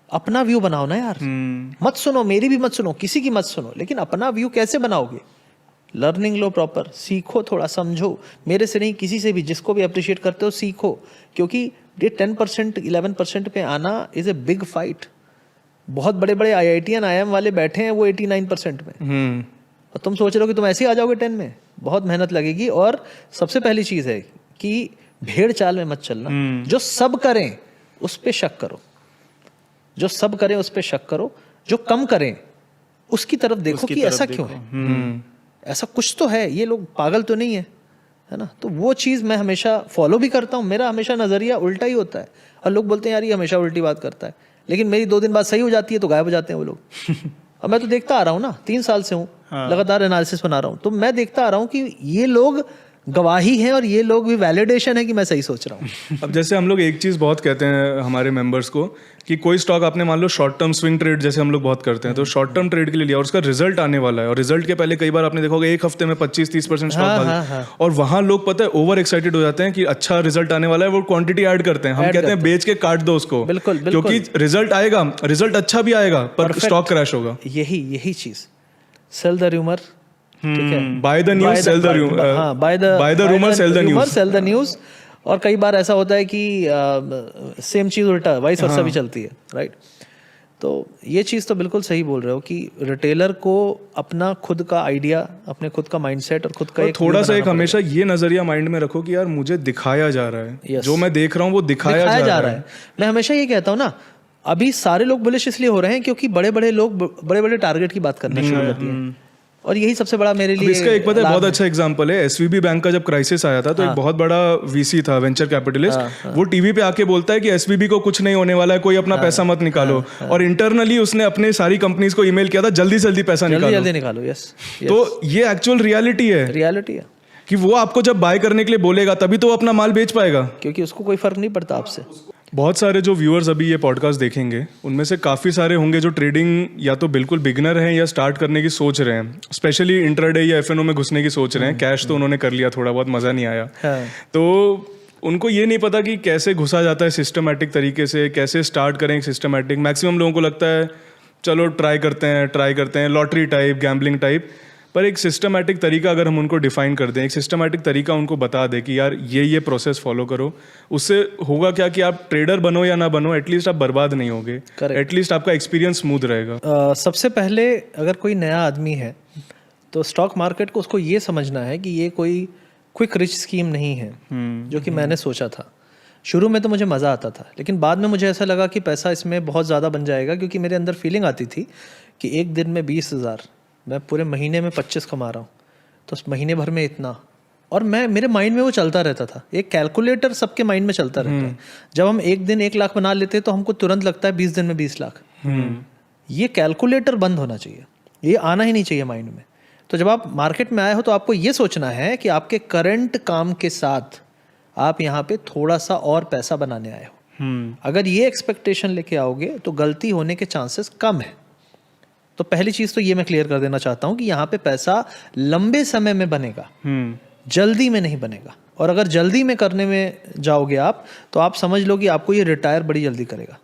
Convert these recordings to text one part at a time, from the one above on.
अपना व्यू बनाओ ना यार। मत सुनो मेरी भी, मत सुनो किसी की, मत सुनो, लेकिन अपना व्यू कैसे बनाओगे? लर्निंग लो प्रॉपर, सीखो, थोड़ा समझो, मेरे से नहीं किसी से भी, जिसको भी अप्रिशिएट करते हो सीखो, क्योंकि ये 10% 11% पे आना इज ए बिग फाइट। बहुत बड़े बड़े IITian IIM वाले बैठे हैं वो 89% में, और तुम सोच रहे हो कि तुम ऐसे ही आ जाओगे 10 में। बहुत मेहनत लगेगी। और सबसे पहली चीज है कि भेड़ चाल में मत चलना। जो सब करें उस पे शक करो, जो सब करें उस पे शक करो, जो कम करें उसकी तरफ देखो कि ऐसा क्यों है, ऐसा कुछ तो है, ये लोग पागल तो नहीं है ना। तो वो चीज़ मैं हमेशा फॉलो भी करता हूँ। मेरा हमेशा नज़रिया उल्टा ही होता है, और लोग बोलते हैं यार ये हमेशा उल्टी बात करता है, लेकिन मेरी 2 दिन बाद सही हो जाती है तो गायब हो जाते हैं वो लोग। अब मैं तो देखता आ रहा हूँ ना, 3 साल से हूँ, लगातार एनालिसिस बना रहा हूँ, तो मैं देखता आ रहा हूँ कि ये लोग गवाही हैं और ये लोग भी वैलिडेशन है कि मैं सही सोच रहा हूँ। अब जैसे हम लोग एक चीज़ बहुत कहते हैं हमारे मेंबर्स को कि कोई स्टॉक आपने मान लो शॉर्ट टर्म स्विंग ट्रेड जैसे हम लोग बहुत करते हैं, तो शॉर्ट टर्म ट्रेड के लिए लिया और उसका रिजल्ट आने वाला है, और रिजल्ट के पहले कई बार आपने देखा होगा 1 हफ्ते में 25-30% स्टॉक भाग, और वहाँ लोग पता है ओवर एक्साइटेड हो जाते हैं कि अच्छा रिजल्ट आने वाला है, वो क्वांटिटी ऐड करते हैं। हम कहते हैं बेच के काट दो उसको, बिल्कुल, क्योंकि रिजल्ट आएगा, रिजल्ट अच्छा भी आएगा पर स्टॉक क्रैश होगा। यही चीज़, सेल द रूमर, ठीक है, by the news sell the rumour, हाँ, by the rumour sell the news. और कई बार ऐसा होता है कि सेम चीज़ उल्टा वाइस वर्सा भी चलती है, राइट। तो ये चीज़ तो बिल्कुल सही बोल रहे हो कि रिटेलर को अपना खुद का आइडिया, अपने खुद का माइंडसेट और खुद का एक थोड़ा सा एक हमेशा ये नजरिया माइंड में रखो कि यार मुझे दिखाया जा रहा है, जो मैं देख रहा हूँ वो दिखाया जा रहा है। मैं हमेशा ये कहता हूँ ना, अभी सारे लोग बुलिश इसलिए हो रहे हैं क्योंकि बड़े बड़े लोग बड़े बड़े टारगेट की बात करना शुरू करती हैं, और यही सबसे बड़ा मेरे लिए इसका एक पता है बहुत अच्छा एग्जांपल है, SVB बैंक का जब क्राइसिस आया था तो एक बहुत बड़ा VC था, वेंचर कैपिटलिस्ट, वो टीवी पे आके बोलता है कि SVB को कुछ नहीं होने वाला है, कोई अपना पैसा मत निकालो, और इंटरनली उसने अपने सारी कंपनीज को ईमेल किया था जल्दी जल्दी पैसा निकालो। यस, तो ये एक्चुअल रियलिटी है कि वो आपको जब बाय करने के लिए बोलेगा तभी तो वो अपना माल बेच पाएगा, क्योंकि उसको कोई फर्क नहीं पड़ता आपसे। बहुत सारे जो व्यूअर्स अभी ये पॉडकास्ट देखेंगे उनमें से काफ़ी सारे होंगे जो ट्रेडिंग या तो बिल्कुल बिगनर हैं या स्टार्ट करने की सोच रहे हैं, स्पेशली इंट्राडे या FNO में घुसने की सोच रहे हैं। कैश तो उन्होंने कर लिया, थोड़ा बहुत मज़ा नहीं आया, तो उनको ये नहीं पता कि कैसे घुसा जाता है सिस्टमैटिक तरीके से, कैसे स्टार्ट करें सिस्टमैटिक। मैक्सिमम लोगों को लगता है चलो ट्राई करते हैं लॉटरी टाइप, गैम्बलिंग टाइप, पर एक सिस्टमैटिक तरीका अगर हम उनको डिफाइन कर दें, एक सिस्टमैटिक तरीका उनको बता दें कि यार ये प्रोसेस फॉलो करो, उससे होगा क्या कि आप ट्रेडर बनो या ना बनो, एटलीस्ट आप बर्बाद नहीं होगे, एटलीस्ट आपका एक्सपीरियंस स्मूथ रहेगा। सबसे पहले अगर कोई नया आदमी है तो स्टॉक मार्केट को उसको ये समझना है कि ये कोई क्विक रिच स्कीम नहीं है, जो कि मैंने सोचा था। शुरू में तो मुझे मज़ा आता था, लेकिन बाद में मुझे ऐसा लगा कि पैसा इसमें बहुत ज़्यादा बन जाएगा, क्योंकि मेरे अंदर फीलिंग आती थी कि एक दिन में 20,000, मैं पूरे महीने में 25 कमा रहा हूँ, तो महीने भर में इतना, और मेरे माइंड में वो चलता रहता था। एक कैलकुलेटर सबके माइंड में चलता रहता है। जब हम एक दिन 1 लाख बना लेते हैं तो हमको तुरंत लगता है 20 दिन में 20 लाख। ये कैलकुलेटर बंद होना चाहिए, ये आना ही नहीं चाहिए माइंड में। तो जब आप मार्केट में आए हो तो आपको ये सोचना है कि आपके करंट काम के साथ आप यहाँ पे थोड़ा सा और पैसा बनाने आए हो। अगर ये एक्सपेक्टेशन लेके आओगे तो गलती होने के चांसेस कम है। तो पहली चीज़ तो ये मैं क्लियर कर देना चाहता हूँ कि यहाँ पे पैसा लंबे समय में बनेगा, जल्दी में नहीं बनेगा। और अगर जल्दी में करने में जाओगे आप तो आप समझ लो कि आपको ये रिटायर बड़ी जल्दी करेगा,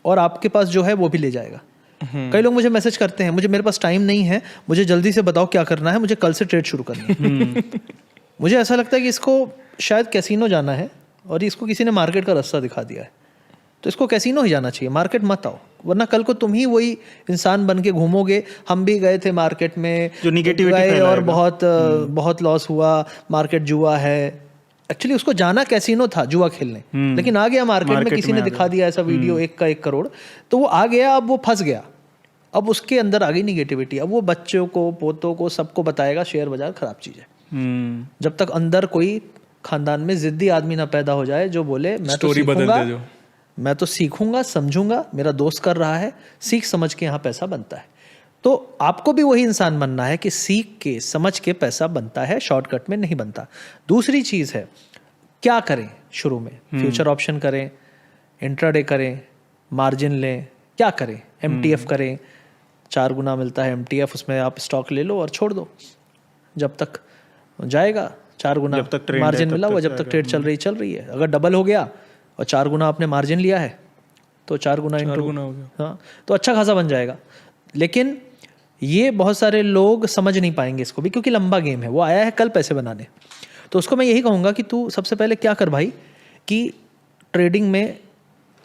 और आपके पास जो है वो भी ले जाएगा। कई लोग मुझे मैसेज करते हैं, मेरे पास टाइम नहीं है, मुझे जल्दी से बताओ क्या करना है, मुझे कल से ट्रेड शुरू करना है। मुझे ऐसा लगता है कि इसको शायद कैसीनो जाना है और इसको किसी ने मार्केट का रास्ता दिखा दिया है, तो इसको कैसीनो ही जाना चाहिए, मार्केट मत आओ, वरना कल को तुम ही वही इंसान बन के घूमोगे। हम भी गए थे मार्केट में, जो निगेटिविटी और बहुत लॉस हुआ, मार्केट जुआ है। एक्चुअली उसको जाना कैसीनो था, जुआ खेलने, लेकिन आ गया मार्केट में, किसी ने दिखा दिया ऐसा वीडियो 1 का 1 करोड़, तो वो आ गया, अब वो फंस गया, अब उसके अंदर आ गई निगेटिविटी। अब वो बच्चों को, पोतों को, सबको बताएगा शेयर बाजार खराब चीज़ है। जब तक अंदर कोई खानदान में जिद्दी आदमी ना पैदा हो जाए जो बोले मैं तो सीखूंगा, समझूंगा, मेरा दोस्त कर रहा है, सीख समझ के यहाँ पैसा बनता है। तो आपको भी वही इंसान बनना है कि सीख के, समझ के पैसा बनता है, शॉर्टकट में नहीं बनता। दूसरी चीज़ है, क्या करें शुरू में? फ्यूचर ऑप्शन करें, इंट्राडे करें, मार्जिन लें, क्या करें? MTF करें, 4 गुना मिलता है MTF, उसमें आप स्टॉक ले लो और छोड़ दो, जब तक जाएगा 4 गुना मार्जिन मिला हुआ, जब तक ट्रेड चल रही है। अगर डबल हो गया और 4 गुना आपने मार्जिन लिया है तो 4 गुना चार इंटू, गुना हो गया। हाँ, तो अच्छा खासा बन जाएगा। लेकिन ये बहुत सारे लोग समझ नहीं पाएंगे इसको भी, क्योंकि लंबा गेम है। वो आया है कल पैसे बनाने, तो उसको मैं यही कहूँगा कि तू सबसे पहले क्या कर भाई, कि ट्रेडिंग में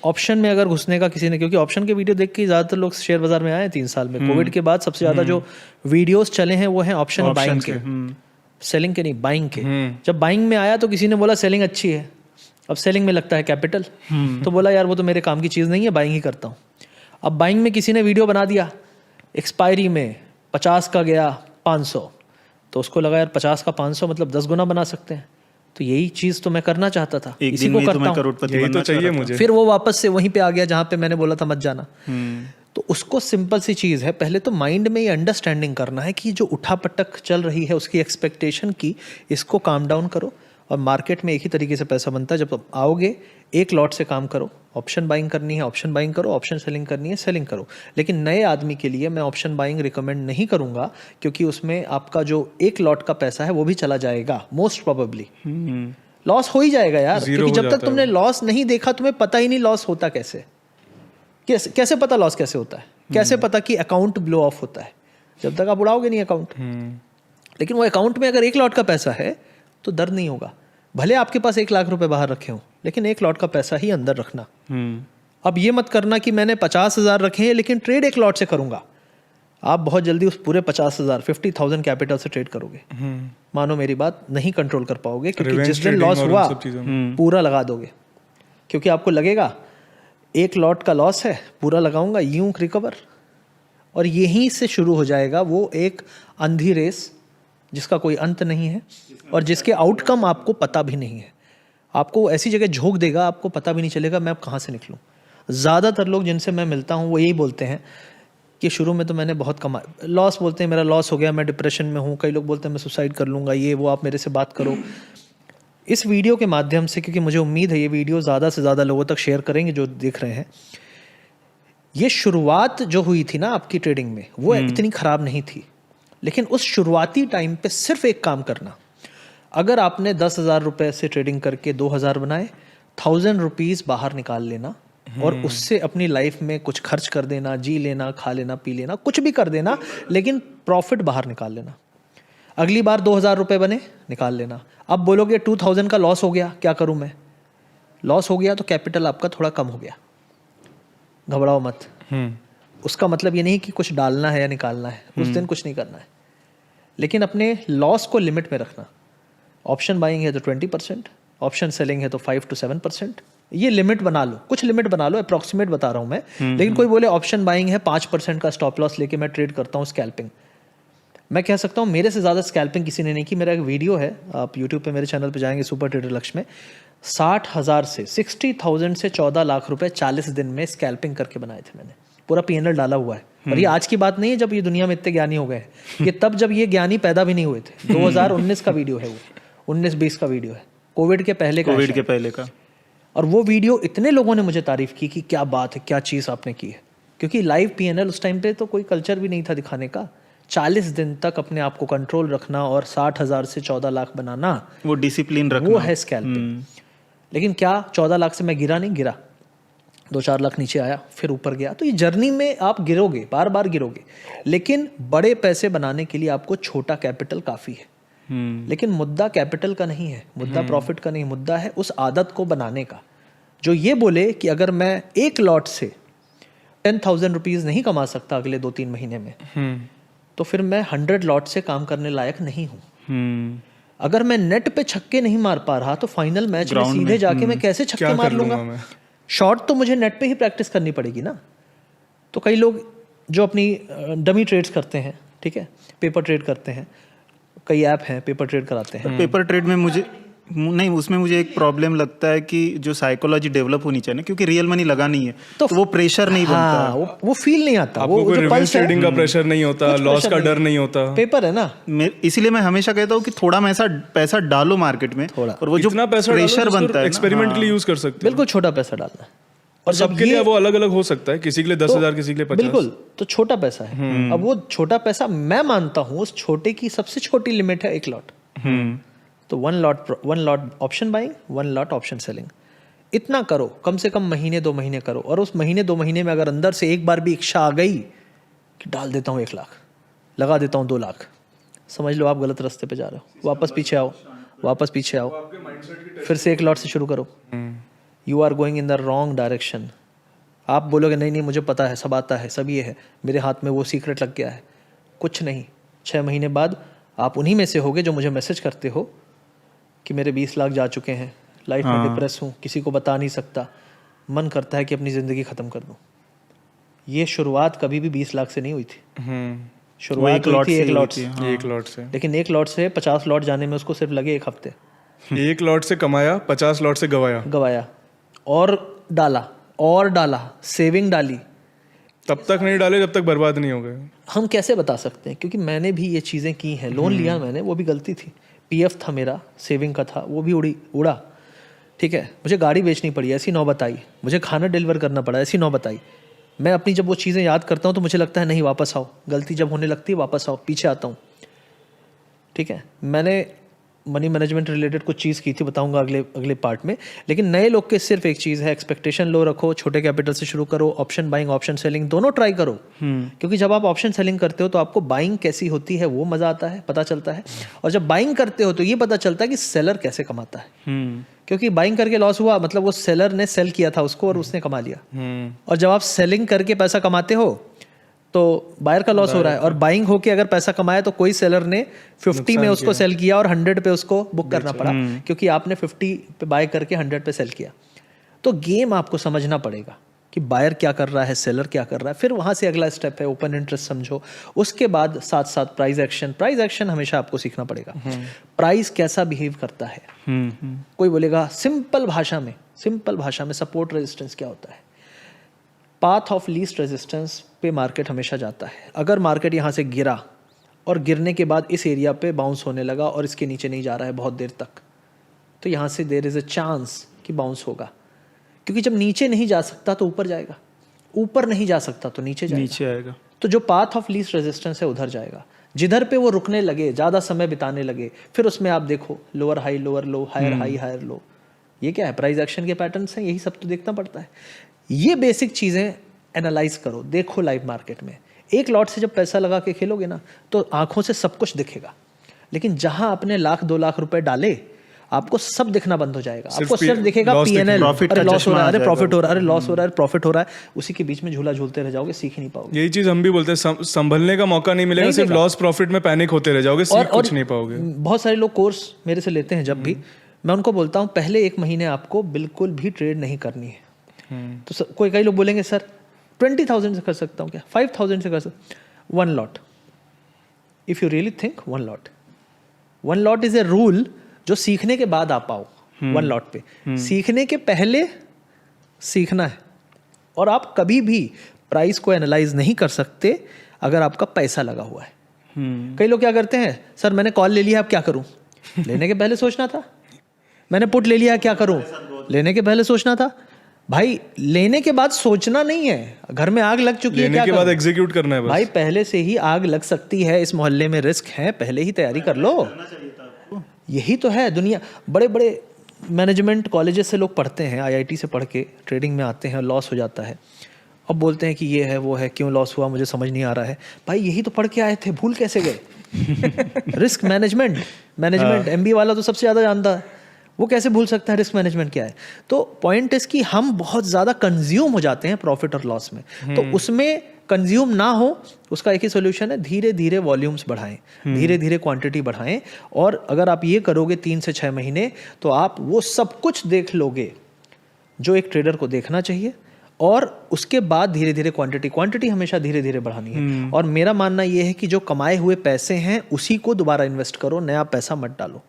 ऑप्शन में अगर घुसने का किसी ने, क्योंकि ऑप्शन के वीडियो देख के ज़्यादातर लोग शेयर बाजार में आए 3 साल में। कोविड के बाद सबसे ज़्यादा जो वीडियोस चले हैं वो हैं ऑप्शन बाइंग के, सेलिंग के नहीं, बाइंग के। जब बाइंग में आया तो किसी ने बोला सेलिंग अच्छी है, अब सेलिंग में लगता है कैपिटल, तो बोला यार वो तो मेरे काम की चीज़ नहीं है, बाइंग ही करता हूँ। अब बाइंग में किसी ने वीडियो बना दिया, एक्सपायरी में 50 का गया 500, तो उसको लगा यार 50 का 500 मतलब 10 गुना बना सकते हैं। तो यही चीज़ तो मैं करना चाहता था, इसी को करता हूँ, यही तो चाहिए मुझे। फिर वो वापस से वहीं पे आ गया जहाँ पे मैंने बोला था मत जाना। तो उसको सिंपल सी चीज़ है, पहले तो माइंड में ये अंडरस्टैंडिंग करना है कि जो उठापटक चल रही है उसकी एक्सपेक्टेशन की, इसको काम डाउन करो। और मार्केट में एक ही तरीके से पैसा बनता है, जब आप आओगे एक लॉट से काम करो। ऑप्शन बाइंग करनी है ऑप्शन बाइंग करो, ऑप्शन सेलिंग करनी है सेलिंग करो। लेकिन नए आदमी के लिए मैं ऑप्शन बाइंग रिकमेंड नहीं करूंगा, क्योंकि उसमें आपका जो एक लॉट का पैसा है वो भी चला जाएगा, मोस्ट प्रोबेबली लॉस हो ही जाएगा यार। क्योंकि जब तक तुमने लॉस नहीं देखा तुम्हें पता ही नहीं लॉस होता कैसे। कैसे पता लॉस कैसे होता है, कैसे पता कि अकाउंट ब्लो ऑफ होता है, जब तक आप उड़ाओगे नहीं अकाउंट। लेकिन वो अकाउंट में अगर एक लॉट का पैसा है तो दर्द नहीं होगा। भले आपके पास 1 लाख रुपए बाहर रखे हों, लेकिन एक लॉट का पैसा ही अंदर रखना। अब ये मत करना कि मैंने 50,000 रखे हैं लेकिन ट्रेड एक लॉट से करूंगा। आप बहुत जल्दी उस पूरे 50,000 50,000 कैपिटल से ट्रेड करोगे। मानो मेरी बात, नहीं कंट्रोल कर पाओगे, क्योंकि जिस दिन लॉस हुआ पूरा लगा दोगे। क्योंकि आपको लगेगा एक लॉट का लॉस है, पूरा लगाऊंगा, यूं रिकवर। और यहीं से शुरू हो जाएगा वो एक अंधी रेस जिसका कोई अंत नहीं है और जिसके आउटकम आपको पता भी नहीं है। आपको ऐसी जगह झोंक देगा, आपको पता भी नहीं चलेगा मैं अब कहाँ से निकलूँ। ज़्यादातर लोग जिनसे मैं मिलता हूँ वो यही बोलते हैं कि शुरू में तो मैंने बहुत कमाया, लॉस बोलते हैं, मेरा लॉस हो गया, मैं डिप्रेशन में हूँ। कई लोग बोलते हैं मैं सुसाइड कर लूँगा, ये वो। आप मेरे से बात करो इस वीडियो के माध्यम से, क्योंकि मुझे उम्मीद है ये वीडियो ज़्यादा से ज़्यादा लोगों तक शेयर करेंगे जो देख रहे हैं। ये शुरुआत जो हुई थी ना आपकी ट्रेडिंग में, वो इतनी ख़राब नहीं थी। लेकिन उस शुरुआती टाइम पे सिर्फ एक काम करना, अगर आपने 10,000 रुपये से ट्रेडिंग करके 2,000 बनाए, 1,000 रुपीज़ बाहर निकाल लेना और उससे अपनी लाइफ में कुछ खर्च कर देना, जी लेना, खा लेना, पी लेना, कुछ भी कर देना, लेकिन प्रॉफिट बाहर निकाल लेना। अगली बार 2,000 रुपये बने, निकाल लेना। अब बोलोगे 2,000 का लॉस हो गया, क्या करूं मैं? लॉस हो गया तो कैपिटल आपका थोड़ा कम हो गया, घबराओ मत। उसका मतलब ये नहीं कि कुछ डालना है या निकालना है, उस दिन कुछ नहीं करना है। लेकिन अपने लॉस को लिमिट में रखना। ऑप्शन बाइंग है तो 20%, ऑप्शन सेलिंग है तो 5 to 7%। ये लिमिट बना लो, कुछ लिमिट बना लो, अप्रॉक्सीमेट बता रहा हूँ मैं। लेकिन कोई बोले ऑप्शन बाइंग है 5% का स्टॉप लॉस लेके मैं ट्रेड करता हूँ स्कैल्पिंग, मैं कह सकता हूँ मेरे से ज़्यादा स्कैल्पिंग किसी ने नहीं की। मेरा एक वीडियो है, आप यूट्यूब पे मेरे चैनल पे जाएंगे सुपर ट्रेडर लक्ष्य में, 60,000 से 60,000 से 14 लाख रुपए 40 दिन में स्कैल्पिंग करके बनाए थे मैंने। पूरा PNL डाला हुआ है। और ये आज की बात नहीं है जब ये दुनिया में इतने ज्ञानी हो गए हैं, ये तब जब ये ज्ञानी पैदा भी नहीं हुए थे। 2019 का वीडियो है वो, 19-20 का वीडियो है, कोविड के पहले का। और वो वीडियो इतने लोगों ने मुझे तारीफ की कि क्या बात है, क्या चीज़ आपने की है। क्योंकि लाइव PNL उस टाइम पे तो कोई कल्चर भी नहीं था दिखाने का। 40 दिन तक अपने आप को कंट्रोल रखना और 60,000 से 14 लाख बनाना, वो डिसिप्लिन रखना, वो है स्कैल्पिंग। लेकिन क्या 14 लाख से मैं गिरा नहीं, गिरा 2-4 लाख नीचे आया, फिर ऊपर गया। तो ये जर्नी में आप गिरोगे, बार बार गिरोगे। लेकिन बड़े पैसे बनाने के लिए आपको छोटा कैपिटल काफ़ी है। लेकिन मुद्दा कैपिटल का नहीं है, मुद्दा प्रॉफिट का नहीं, मुद्दा है उस आदत को बनाने का। जो ये बोले कि अगर मैं एक लॉट से 10,000 रुपीज़ नहीं कमा सकता अगले 2-3 महीने में, तो फिर मैं 100 लॉट से काम करने लायक नहीं हूँ। अगर मैं नेट पे छक्के नहीं मार पा रहा तो फाइनल मैच में सीधे जाके मैं कैसे छक्के मार लूंगा? शॉट तो मुझे नेट पे ही प्रैक्टिस करनी पड़ेगी ना। तो कई लोग जो अपनी डमी ट्रेड्स करते हैं, ठीक है, पेपर ट्रेड करते हैं, कई ऐप हैं पेपर ट्रेड कराते हैं। पेपर ट्रेड में मुझे नहीं, उसमें मुझे एक प्रॉब्लम लगता है कि जो साइकोलॉजी डेवलप होनी चाहिए ना, क्योंकि रियल मनी लगा नहीं है तो वो प्रेशर नहीं बनता, वो फील नहीं आता, वो रिवर्स ट्रेडिंग का प्रेशर नहीं होता, लॉस का डर नहीं होता, पेपर है ना। इसीलिए मैं हमेशा कहता हूँ कि थोड़ा पैसा डालो मार्केट में, और वो जो प्रेशर बनता है एक्सपेरिमेंट के लिए यूज कर सकते हैं। बिल्कुल छोटा पैसा डालना है, और सबके लिए वो अलग अलग हो सकता है, किसी के लिए 10,000, किसी के लिए 50। बिल्कुल, तो छोटा पैसा है। अब वो छोटा पैसा मैं मानता हूँ उस छोटे की सबसे छोटी लिमिट है 1 लॉट। तो 1 lot option buying, 1 lot option selling. इतना करो, कम से कम महीने 2 महीने करो, और उस महीने 2 महीने में अगर अंदर से एक बार भी इच्छा आ गई कि डाल देता हूँ 1 लाख, लगा देता हूँ 2 लाख, समझ लो आप गलत रास्ते पे जा रहे हो। वापस पीछे आओ, वापस पीछे आओ, फिर से 1 लॉट से शुरू करो। You are going in the wrong direction. आप बोलोगे नहीं नहीं मुझे पता है, सब आता है, सब ये है, मेरे हाथ में वो सीक्रेट लग गया है। कुछ नहीं, 6 महीने बाद आप उन्हीं में से होगे जो मुझे मैसेज करते हो कि मेरे 20 लाख जा चुके हैं, लाइफ में डिप्रेस हूँ, किसी को बता नहीं सकता, मन करता है कि अपनी ज़िंदगी ख़त्म कर दूँ। ये शुरुआत कभी भी 20 लाख से नहीं हुई थी। शुरुआत हुई थी 1 लॉट से। 1 लॉट से, लेकिन 1 लॉट से 50 लॉट जाने में उसको सिर्फ लगे 1 हफ्ते। 1 लॉट से कमाया, 50 लॉट से गवाया और डाला, सेविंग डाली। तब तक नहीं डाले जब तक बर्बाद नहीं हो गए। हम कैसे बता सकते हैं, क्योंकि मैंने भी ये चीज़ें की हैं। लोन लिया मैंने, वो भी गलती थी। पीएफ था मेरा, सेविंग का था, वो भी उड़ा। ठीक है, मुझे गाड़ी बेचनी पड़ी, ऐसी नौबत आई। मुझे खाना डिलीवर करना पड़ा, ऐसी नौबत आई। मैं अपनी जब वो चीज़ें याद करता हूँ तो मुझे लगता है नहीं, वापस आओ। गलती जब होने लगती है वापस आओ, पीछे आता हूँ। ठीक है, मैंने मनी मैनेजमेंट रिलेटेड कुछ चीज़ की थी, बताऊंगा अगले पार्ट में। लेकिन नए लोग के सिर्फ एक चीज़ है, एक्सपेक्टेशन लो रखो, छोटे कैपिटल से शुरू करो, ऑप्शन बाइंग, ऑप्शन सेलिंग दोनों ट्राई करो। क्योंकि जब आप ऑप्शन सेलिंग करते हो तो आपको बाइंग कैसी होती है वो मज़ा आता है, पता चलता है। और जब बाइंग करते हो तो ये पता चलता है कि सेलर कैसे कमाता है। क्योंकि बाइंग करके लॉस हुआ मतलब वो सेलर ने सेल किया था उसको और उसने कमा लिया। और जब आप सेलिंग करके पैसा कमाते हो तो बायर का लॉस हो रहा है। और बाइंग होके अगर पैसा कमाया तो कोई सेलर ने 50 में उसको सेल किया और 100 पे उसको बुक करना पड़ा, क्योंकि आपने 50 पे बाय करके 100 पे सेल किया। तो गेम आपको समझना पड़ेगा कि बायर क्या कर रहा है, सेलर क्या कर रहा है। फिर वहाँ से अगला स्टेप है ओपन इंटरेस्ट समझो। उसके बाद साथ साथ प्राइस एक्शन हमेशा आपको सीखना पड़ेगा। प्राइस कैसा बिहेव करता है। कोई बोलेगा सिंपल भाषा में सपोर्ट रेजिस्टेंस क्या होता है। पाथ ऑफ लीस्ट रेजिस्टेंस पे मार्केट हमेशा जाता है। अगर मार्केट यहाँ से गिरा और गिरने के बाद इस एरिया पे बाउंस होने लगा और इसके नीचे नहीं जा रहा है बहुत देर तक, तो यहाँ से देयर इज़ अ चांस कि बाउंस होगा। क्योंकि जब नीचे नहीं जा सकता तो ऊपर जाएगा, ऊपर नहीं जा सकता तो नीचे आएगा। तो जो पाथ ऑफ लीस्ट रेजिस्टेंस है उधर जाएगा। जिधर पे वो रुकने लगे, ज़्यादा समय बिताने लगे, फिर उसमें आप देखो lower high lower low, higher high higher low. ये क्या है, प्राइस एक्शन के पैटर्न्स हैं, यही सब तो देखना पड़ता है। ये बेसिक चीज़ें एनालाइज करो, देखो लाइव मार्केट में। 1 लॉट से जब पैसा लगा के खेलोगे ना तो आंखों से सब कुछ दिखेगा। लेकिन जहां आपने 1-2 लाख रुपए डाले आपको सब दिखना बंद हो जाएगा। आपको सिर्फ दिखेगा पीएनएल, अरे लॉस हो रहा है, अरे प्रॉफिट हो रहा है, अरे लॉस हो रहा है, प्रॉफिट हो रहा है। उसी के बीच में झूला झूलते रह जाओगे, सीख नहीं पाओगे। यही चीज हम भी बोलते हैं, संभलने का मौका नहीं मिलेगा, सिर्फ लॉस प्रॉफिट में पैनिक होते रह जाओगे, सीख कुछ नहीं पाओगे। बहुत सारे लोग कोर्स मेरे से लेते हैं, जब भी मैं उनको बोलता हूँ पहले 1 महीने आपको बिल्कुल भी ट्रेड नहीं करनी है। तो कई लोग बोलेंगे सर 20,000 से कर सकता हूँ क्या, 5,000 से कर सकता हूँ। 1 lot, if you really think 1 lot is a rule जो सीखने के बाद आ पाओ। 1 लॉट पे सीखने के पहले सीखना है। और आप कभी भी प्राइस को एनालाइज नहीं कर सकते अगर आपका पैसा लगा हुआ है। कई लोग क्या करते हैं, सर मैंने कॉल ले लिया अब क्या करूं। लेने के पहले सोचना था। मैंने पुट ले लिया क्या करूं, लेने के पहले सोचना था। भाई लेने के बाद सोचना नहीं है, घर में आग लग चुकी है, लेने के बाद एग्जीक्यूट करना है बस। भाई पहले से ही आग लग सकती है, इस मोहल्ले में रिस्क है, पहले ही तैयारी कर लो। यही तो है दुनिया। बड़े बड़े मैनेजमेंट कॉलेजेस से लोग पढ़ते हैं, आईआईटी से पढ़ के ट्रेडिंग में आते हैं, लॉस हो जाता है। अब बोलते हैं कि ये है वो है, क्यों लॉस हुआ मुझे समझ नहीं आ रहा है। भाई यही तो पढ़ के आए थे, भूल कैसे गए। रिस्क मैनेजमेंट एमबीए वाला तो सबसे ज़्यादा जानता है, वो कैसे भूल सकता है रिस्क मैनेजमेंट क्या है। तो पॉइंट इज कि हम बहुत ज़्यादा कंज्यूम हो जाते हैं प्रॉफिट और लॉस में। तो उसमें कंज्यूम ना हो उसका एक ही सोल्यूशन है, धीरे धीरे वॉल्यूम्स बढ़ाएं, धीरे धीरे क्वांटिटी बढ़ाएं। और अगर आप ये करोगे 3 से 6 महीने तो आप वो सब कुछ देख लोगे जो एक ट्रेडर को देखना चाहिए। और उसके बाद धीरे धीरे क्वांटिटी हमेशा धीरे धीरे बढ़ानी है। और मेरा मानना ये है कि जो कमाए हुए पैसे हैं उसी को दोबारा इन्वेस्ट करो, नया पैसा मत डालो।